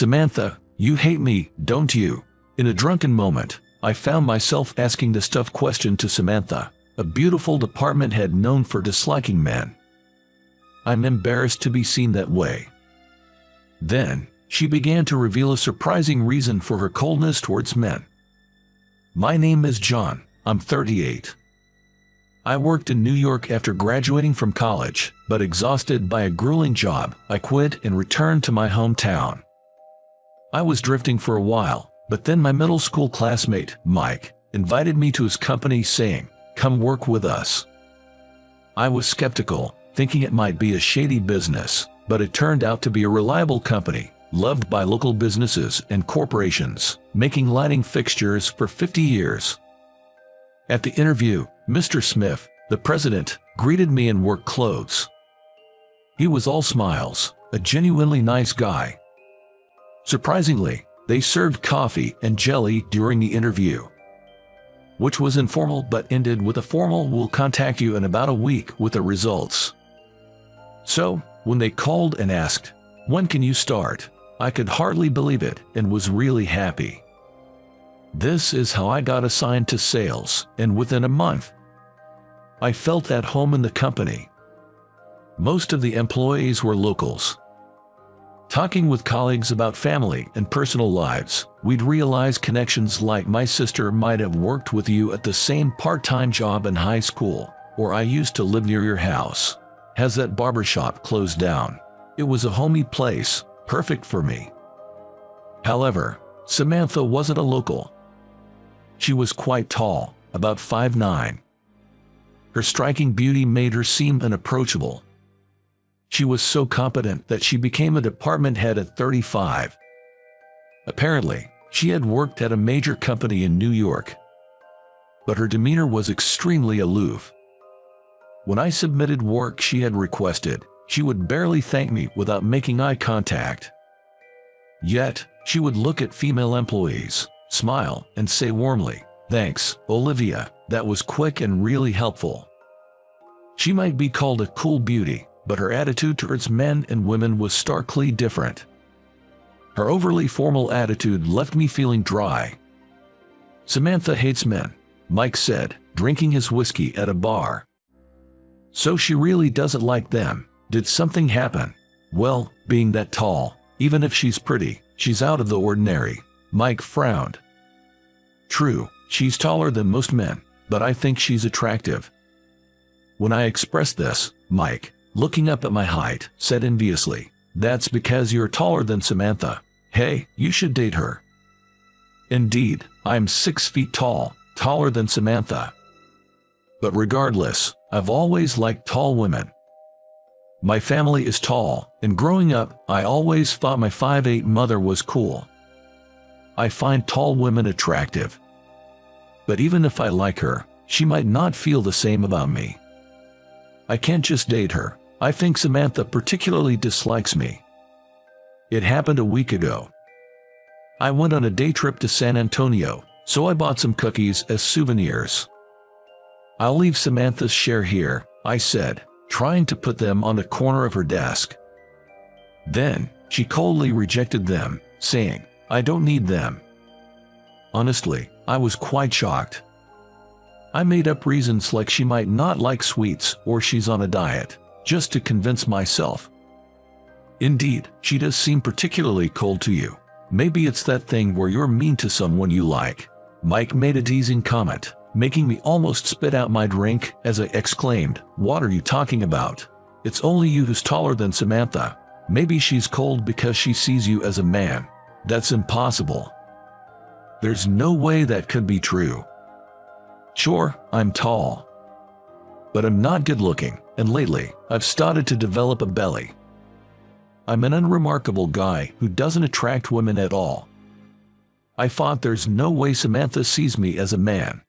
"Samantha, you hate me, don't you?" In a drunken moment, I found myself asking this tough question to Samantha, a beautiful department head known for disliking men. I'm embarrassed to be seen that way. Then, she began to reveal a surprising reason for her coldness towards men. "My name is John. I'm 38. I worked in New York after graduating from college, but exhausted by a grueling job, I quit and returned to my hometown. I was drifting for a while, but then my middle school classmate, Mike, invited me to his company saying, 'Come work with us.' I was skeptical, thinking it might be a shady business, but it turned out to be a reliable company, loved by local businesses and corporations, making lighting fixtures for 50 years. At the interview, Mr. Smith, the president, greeted me in work clothes. He was all smiles, a genuinely nice guy. Surprisingly, they served coffee and jelly during the interview, which was informal but ended with a formal "We'll contact you in about a week with the results." So, when they called and asked, "When can you start?" I could hardly believe it and was really happy. This is how I got assigned to sales, and within a month, I felt at home in the company. Most of the employees were locals. Talking with colleagues about family and personal lives, we'd realize connections like my sister might have worked with you at the same part-time job in high school, or I used to live near your house. Has that barbershop closed down? It was a homey place, perfect for me. However, Samantha wasn't a local. She was quite tall, about 5'9". Her striking beauty made her seem unapproachable. She was so competent that she became a department head at 35. Apparently, she had worked at a major company in New York. But her demeanor was extremely aloof. When I submitted work she had requested, she would barely thank me without making eye contact. Yet, she would look at female employees, smile, and say warmly, "Thanks, Olivia, that was quick and really helpful." She might be called a cool beauty, but her attitude towards men and women was starkly different. Her overly formal attitude left me feeling dry. "Samantha hates men," Mike said, drinking his whiskey at a bar. "So she really doesn't like them. Did something happen?" "Well, being that tall, even if she's pretty, she's out of the ordinary." Mike frowned. "True, she's taller than most men, but I think she's attractive." When I expressed this, Mike, looking up at my height, said enviously, "That's because you're taller than Samantha. Hey, you should date her." Indeed, I'm 6 feet tall, taller than Samantha. But regardless, I've always liked tall women. My family is tall, and growing up, I always thought my 5'8" mother was cool. I find tall women attractive. But even if I like her, she might not feel the same about me. I can't just date her. I think Samantha particularly dislikes me. It happened a week ago. I went on a day trip to San Antonio, so I bought some cookies as souvenirs. "I'll leave Samantha's share here," I said, trying to put them on the corner of her desk. Then, she coldly rejected them, saying, "I don't need them." Honestly, I was quite shocked. I made up reasons like she might not like sweets or she's on a diet, just to convince myself. "Indeed, she does seem particularly cold to you. Maybe it's that thing where you're mean to someone you like." Mike made a teasing comment, making me almost spit out my drink as I exclaimed, "What are you talking about? It's only you who's taller than Samantha. Maybe she's cold because she sees you as a man." That's impossible. There's no way that could be true. Sure, I'm tall, but I'm not good looking, and lately, I've started to develop a belly. I'm an unremarkable guy who doesn't attract women at all. I thought there's no way Samantha sees me as a man.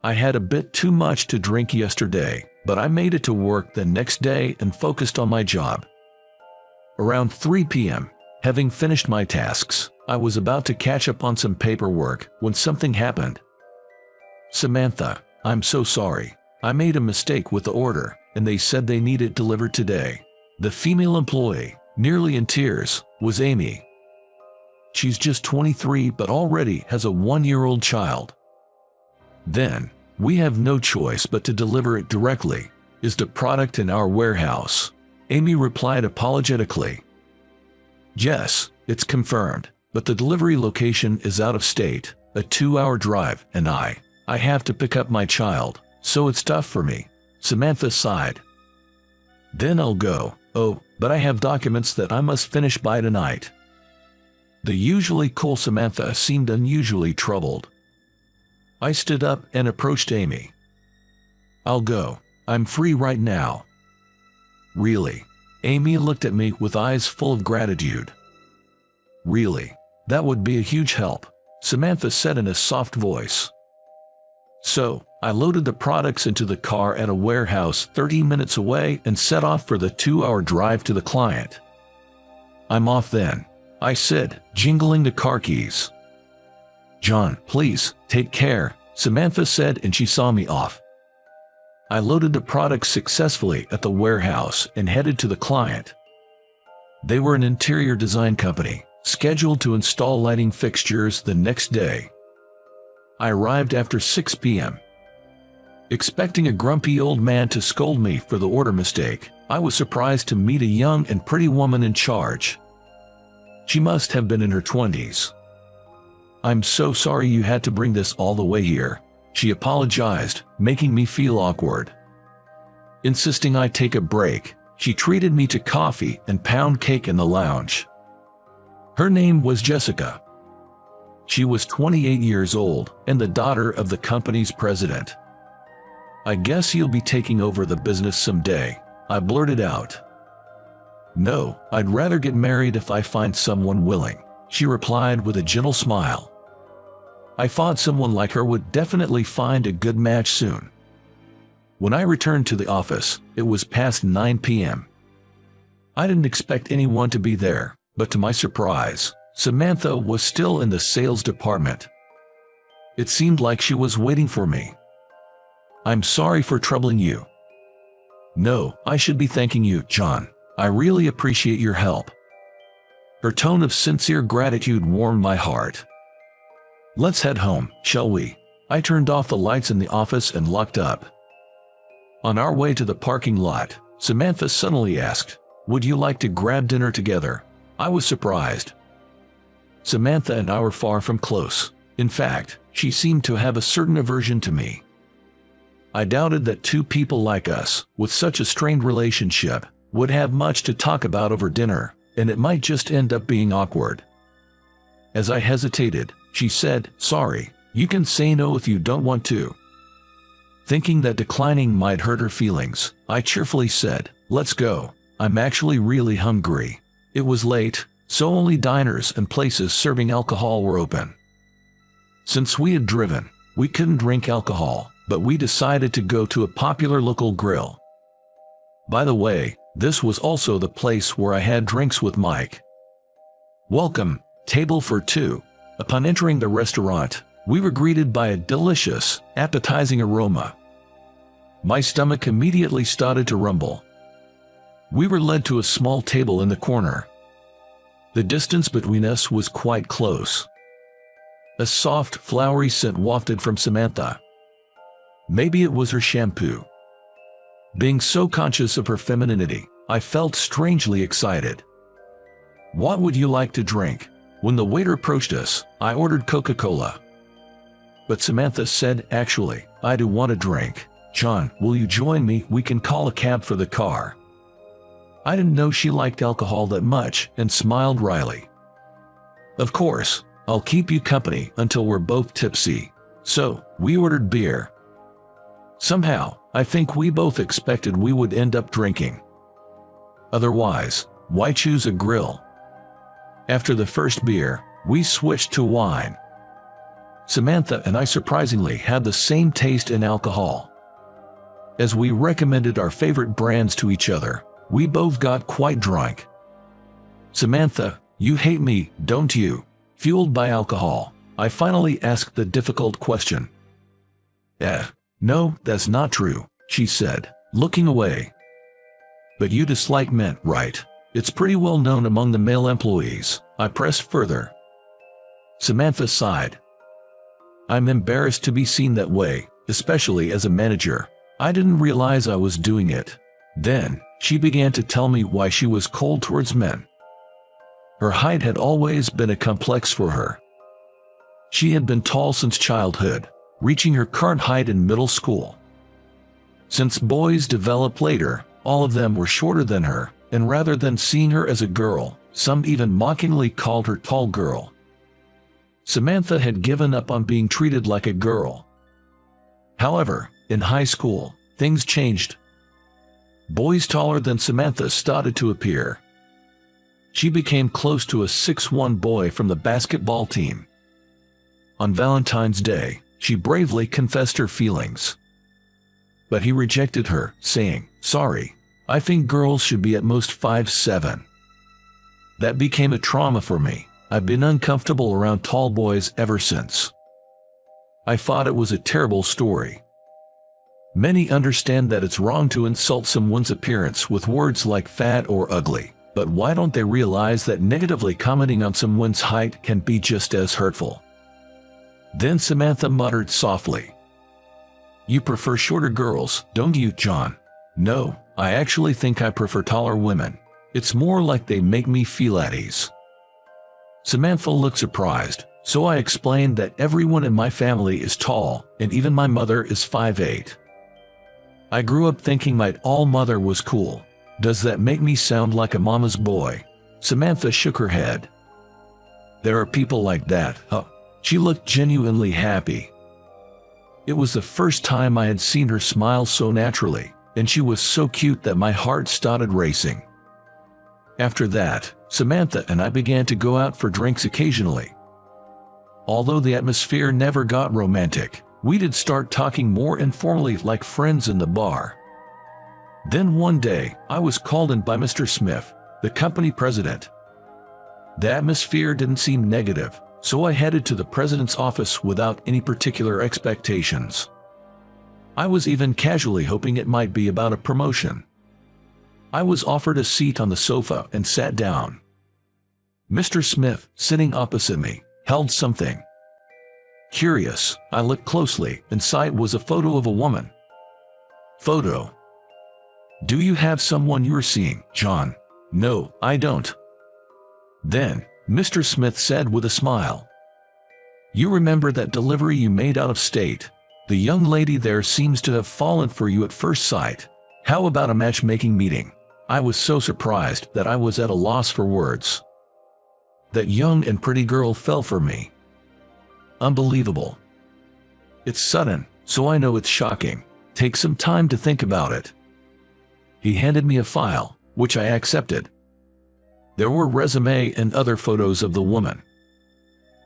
I had a bit too much to drink yesterday, but I made it to work the next day and focused on my job. Around 3 p.m., having finished my tasks, I was about to catch up on some paperwork when something happened. "Samantha, I'm so sorry. I made a mistake with the order, and they said they need it delivered today." The female employee, nearly in tears, was Amy. She's just 23 but already has a 1-year-old child. Then, we have no choice but to deliver it directly. Is the product in our warehouse? Amy replied apologetically. Yes, it's confirmed, but the delivery location is out of state, a 2-hour drive, and I have to pick up my child, so it's tough for me. Samantha sighed. Then I'll go. Oh, but I have documents that I must finish by tonight. The usually cool Samantha seemed unusually troubled. I stood up and approached Amy. I'll go. I'm free right now. Really? Amy looked at me with eyes full of gratitude. Really? That would be a huge help, Samantha said in a soft voice. So, I loaded the products into the car at a warehouse 30 minutes away and set off for the 2-hour drive to the client. I'm off then, I said, jingling the car keys. John, please, take care, Samantha said, and she saw me off. I loaded the products successfully at the warehouse and headed to the client. They were an interior design company, scheduled to install lighting fixtures the next day. I arrived after 6 p.m. Expecting a grumpy old man to scold me for the order mistake, I was surprised to meet a young and pretty woman in charge. She must have been in her 20s. I'm so sorry you had to bring this all the way here, she apologized, making me feel awkward. Insisting I take a break, she treated me to coffee and pound cake in the lounge. Her name was Jessica. She was 28 years old and the daughter of the company's president. I guess you'll be taking over the business someday, I blurted out. No, I'd rather get married if I find someone willing, she replied with a gentle smile. I thought someone like her would definitely find a good match soon. When I returned to the office, it was past 9 p.m. I didn't expect anyone to be there, but to my surprise, Samantha was still in the sales department. It seemed like she was waiting for me. I'm sorry for troubling you. No, I should be thanking you, John. I really appreciate your help. Her tone of sincere gratitude warmed my heart. Let's head home, shall we? I turned off the lights in the office and locked up. On our way to the parking lot, Samantha suddenly asked, "Would you like to grab dinner together?" I was surprised. Samantha and I were far from close. In fact, she seemed to have a certain aversion to me. I doubted that two people like us, with such a strained relationship, would have much to talk about over dinner, and it might just end up being awkward. As I hesitated, she said, "Sorry, you can say no if you don't want to." Thinking that declining might hurt her feelings, I cheerfully said, "Let's go. I'm actually really hungry." It was late, so only diners and places serving alcohol were open. Since we had driven, we couldn't drink alcohol, but we decided to go to a popular local grill. By the way, this was also the place where I had drinks with Mike. Welcome, table for two. Upon entering the restaurant, we were greeted by a delicious, appetizing aroma. My stomach immediately started to rumble. We were led to a small table in the corner. The distance between us was quite close. A soft, flowery scent wafted from Samantha. Maybe it was her shampoo. Being so conscious of her femininity, I felt strangely excited. "What would you like to drink?" When the waiter approached us, I ordered Coca-Cola. But Samantha said, "Actually, I do want a drink. John, will you join me? We can call a cab for the car." I didn't know she liked alcohol that much and smiled wryly. "Of course, I'll keep you company until we're both tipsy." So, we ordered beer. Somehow, I think we both expected we would end up drinking. Otherwise, why choose a grill? After the first beer, we switched to wine. Samantha and I surprisingly had the same taste in alcohol. As we recommended our favorite brands to each other, we both got quite drunk. "Samantha, you hate me, don't you?" Fueled by alcohol, I finally asked the difficult question. No, that's not true," she said, looking away. "But you dislike men, right? It's pretty well known among the male employees," I pressed further. Samantha sighed. I'm embarrassed to be seen that way, especially as a manager. I didn't realize I was doing it. Then, she began to tell me why she was cold towards men. Her height had always been a complex for her. She had been tall since childhood, reaching her current height in middle school. Since boys developed later, all of them were shorter than her, and rather than seeing her as a girl, some even mockingly called her tall girl. Samantha had given up on being treated like a girl. However, in high school, things changed. Boys taller than Samantha started to appear. She became close to a 6'1" boy from the basketball team. On Valentine's Day, she bravely confessed her feelings. But he rejected her, saying, "Sorry, I think girls should be at most 5'7". That became a trauma for me. I've been uncomfortable around tall boys ever since. I thought it was a terrible story. Many understand that it's wrong to insult someone's appearance with words like fat or ugly, but why don't they realize that negatively commenting on someone's height can be just as hurtful? Then Samantha muttered softly, "You prefer shorter girls, don't you, John?" "No, I actually think I prefer taller women. It's more like they make me feel at ease." Samantha looked surprised, so I explained that everyone in my family is tall, and even my mother is 5'8". I grew up thinking my tall mother was cool. Does that make me sound like a mama's boy? Samantha shook her head. There are people like that, huh? She looked genuinely happy. It was the first time I had seen her smile so naturally, and she was so cute that my heart started racing. After that, Samantha and I began to go out for drinks occasionally. Although the atmosphere never got romantic, we did start talking more informally like friends in the bar. Then one day, I was called in by Mr. Smith, the company president. The atmosphere didn't seem negative, so I headed to the president's office without any particular expectations. I was even casually hoping it might be about a promotion. I was offered a seat on the sofa and sat down. Mr. Smith, sitting opposite me, held something. Curious, I looked closely. Inside was a photo of a woman. Photo. Do you have someone you're seeing, John? No, I don't. Then, Mr. Smith said with a smile, "You remember that delivery you made out of state? The young lady there seems to have fallen for you at first sight. How about a matchmaking meeting?" I was so surprised that I was at a loss for words. That young and pretty girl fell for me. Unbelievable. It's sudden, so I know it's shocking. Take some time to think about it. He handed me a file, which I accepted. There were resume and other photos of the woman.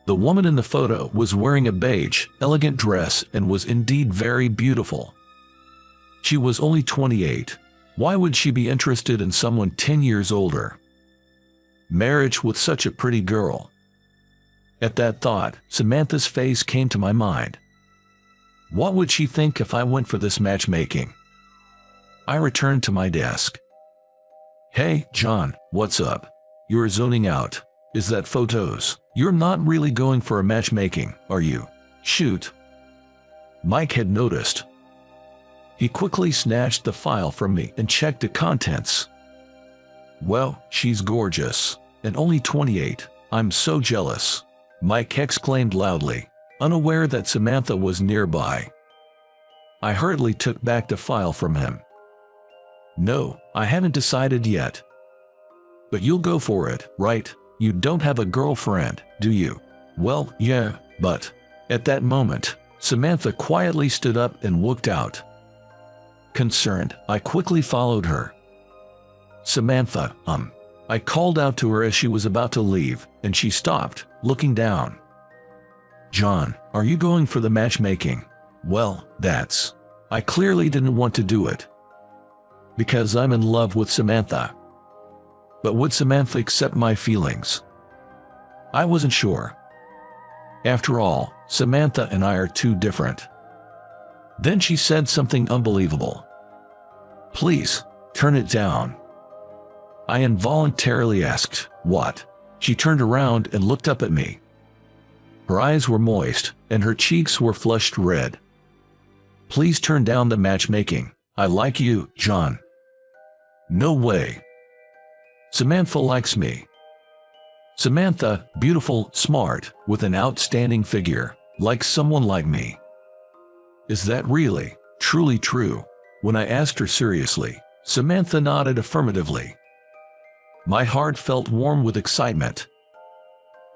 The woman in the photo was wearing a beige, elegant dress and was indeed very beautiful. She was only 28. Why would she be interested in someone 10 years older? Marriage with such a pretty girl. At that thought, Samantha's face came to my mind. What would she think if I went for this matchmaking? I returned to my desk. Hey, John, what's up? You're zoning out. Is that photos? You're not really going for a matchmaking, are you? Shoot. Mike had noticed. He quickly snatched the file from me and checked the contents. Well, she's gorgeous, and only 28. I'm so jealous. Mike exclaimed loudly, unaware that Samantha was nearby. I hurriedly took back the file from him. No, I haven't decided yet. But you'll go for it, right? You don't have a girlfriend, do you? Well, yeah, but... At that moment, Samantha quietly stood up and walked out. Concerned, I quickly followed her. Samantha, I called out to her as she was about to leave, and she stopped, looking down. John, are you going for the matchmaking? Well, that's... I clearly didn't want to do it. Because I'm in love with Samantha. But would Samantha accept my feelings? I wasn't sure. After all, Samantha and I are too different. Then she said something unbelievable. Please, turn it down. I involuntarily asked, what? She turned around and looked up at me. Her eyes were moist, and her cheeks were flushed red. Please turn down the matchmaking. I like you, John. No way. Samantha likes me. Samantha, beautiful, smart, with an outstanding figure, likes someone like me. Is that really, truly true? When I asked her seriously, Samantha nodded affirmatively. My heart felt warm with excitement.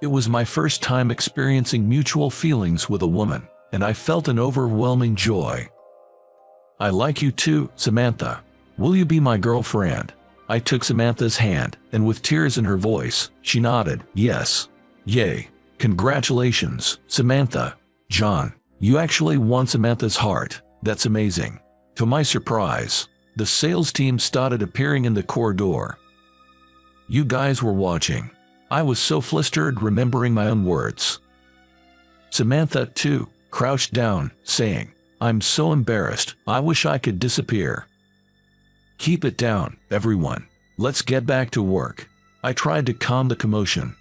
It was my first time experiencing mutual feelings with a woman, and I felt an overwhelming joy. I like you too, Samantha. Will you be my girlfriend? I took Samantha's hand, and with tears in her voice, she nodded, yes. Yay. Congratulations, Samantha. John, you actually won Samantha's heart. That's amazing. To my surprise, the sales team started appearing in the corridor. You guys were watching. I was so flustered remembering my own words. Samantha, too, crouched down, saying, I'm so embarrassed, I wish I could disappear. Keep it down, everyone. Let's get back to work. I tried to calm the commotion.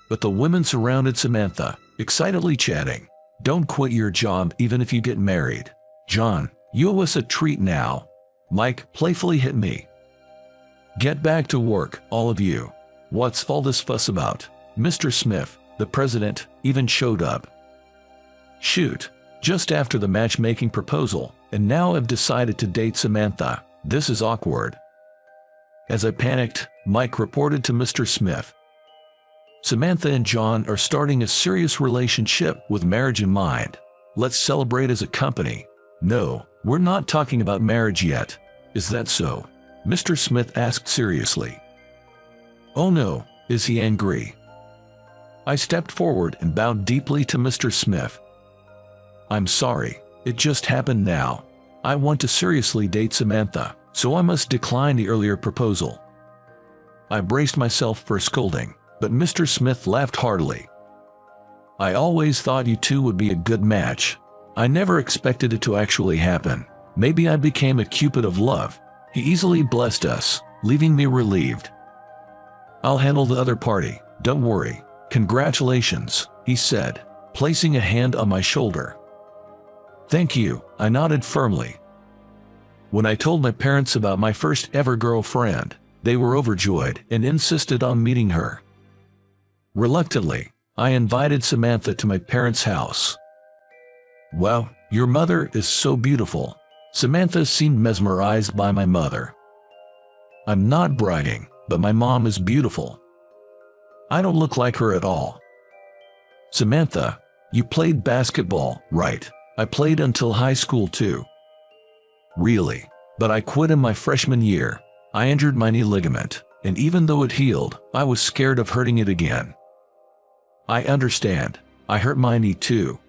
But the women surrounded Samantha, excitedly chatting. Don't quit your job even if you get married. John, you owe us a treat now. Mike playfully hit me. Get back to work, all of you. What's all this fuss about? Mr. Smith, the president, even showed up. Shoot, just after the matchmaking proposal, and now I've decided to date Samantha. This is awkward. As I panicked, Mike reported to Mr. Smith. Samantha and John are starting a serious relationship with marriage in mind. Let's celebrate as a company. No, we're not talking about marriage yet. Is that so? Mr. Smith asked seriously. Oh no, is he angry? I stepped forward and bowed deeply to Mr. Smith. I'm sorry, it just happened now. I want to seriously date Samantha, so I must decline the earlier proposal. I braced myself for scolding, but Mr. Smith laughed heartily. I always thought you two would be a good match. I never expected it to actually happen. Maybe I became a Cupid of love. He easily blessed us, leaving me relieved. I'll handle the other party, don't worry. Congratulations, he said, placing a hand on my shoulder. Thank you, I nodded firmly. When I told my parents about my first ever girlfriend, they were overjoyed and insisted on meeting her. Reluctantly, I invited Samantha to my parents' house. Wow, your mother is so beautiful. Samantha seemed mesmerized by my mother. I'm not bragging, but my mom is beautiful. I don't look like her at all. Samantha, you played basketball, right? I played until high school too. Really? But I quit in my freshman year. I injured my knee ligament, and even though it healed, I was scared of hurting it again. I understand. I hurt my knee too.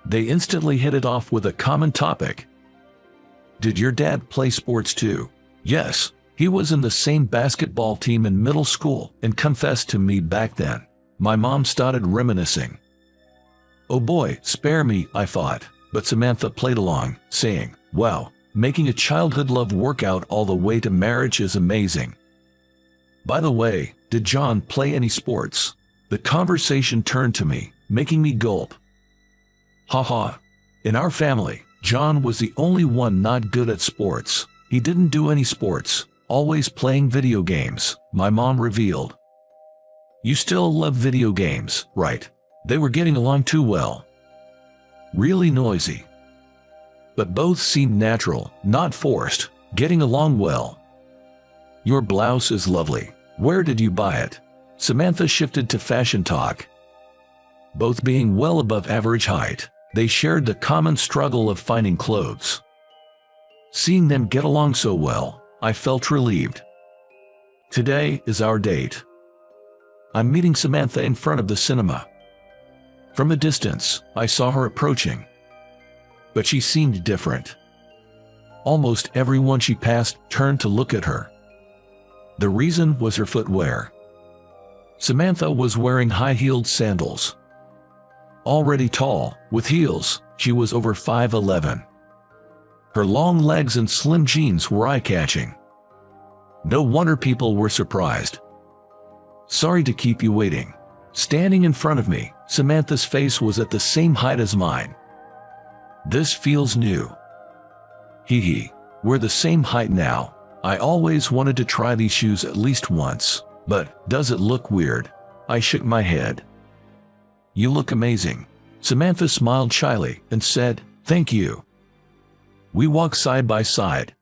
They instantly hit it off with a common topic. Did your dad play sports too? Yes, he was in the same basketball team in middle school and confessed to me back then. My mom started reminiscing. Oh boy, spare me, I thought, but Samantha played along, saying, wow, making a childhood love workout all the way to marriage is amazing. By the way, did John play any sports? The conversation turned to me, making me gulp. Haha. In our family, John was the only one not good at sports. He didn't do any sports, always playing video games, my mom revealed. You still love video games, right? They were getting along too well. Really noisy. But both seemed natural, not forced, getting along well. Your blouse is lovely. Where did you buy it? Samantha shifted to fashion talk. Both being well above average height, they shared the common struggle of finding clothes. Seeing them get along so well, I felt relieved. Today is our date. I'm meeting Samantha in front of the cinema. From a distance, I saw her approaching. But she seemed different. Almost everyone she passed turned to look at her. The reason was her footwear. Samantha was wearing high-heeled sandals. Already tall, with heels, she was over 5'11". Her long legs and slim jeans were eye-catching. No wonder people were surprised. Sorry to keep you waiting. Standing in front of me, Samantha's face was at the same height as mine. This feels new. Hee hee, we're the same height now. I always wanted to try these shoes at least once, but does it look weird? I shook my head. You look amazing. Samantha smiled shyly and said, thank you. We walked side by side,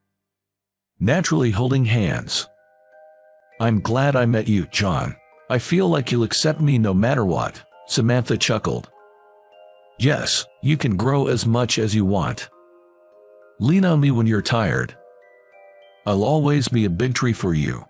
naturally holding hands. I'm glad I met you, John. I feel like you'll accept me no matter what, Samantha chuckled. Yes, you can grow as much as you want. Lean on me when you're tired. I'll always be a big tree for you.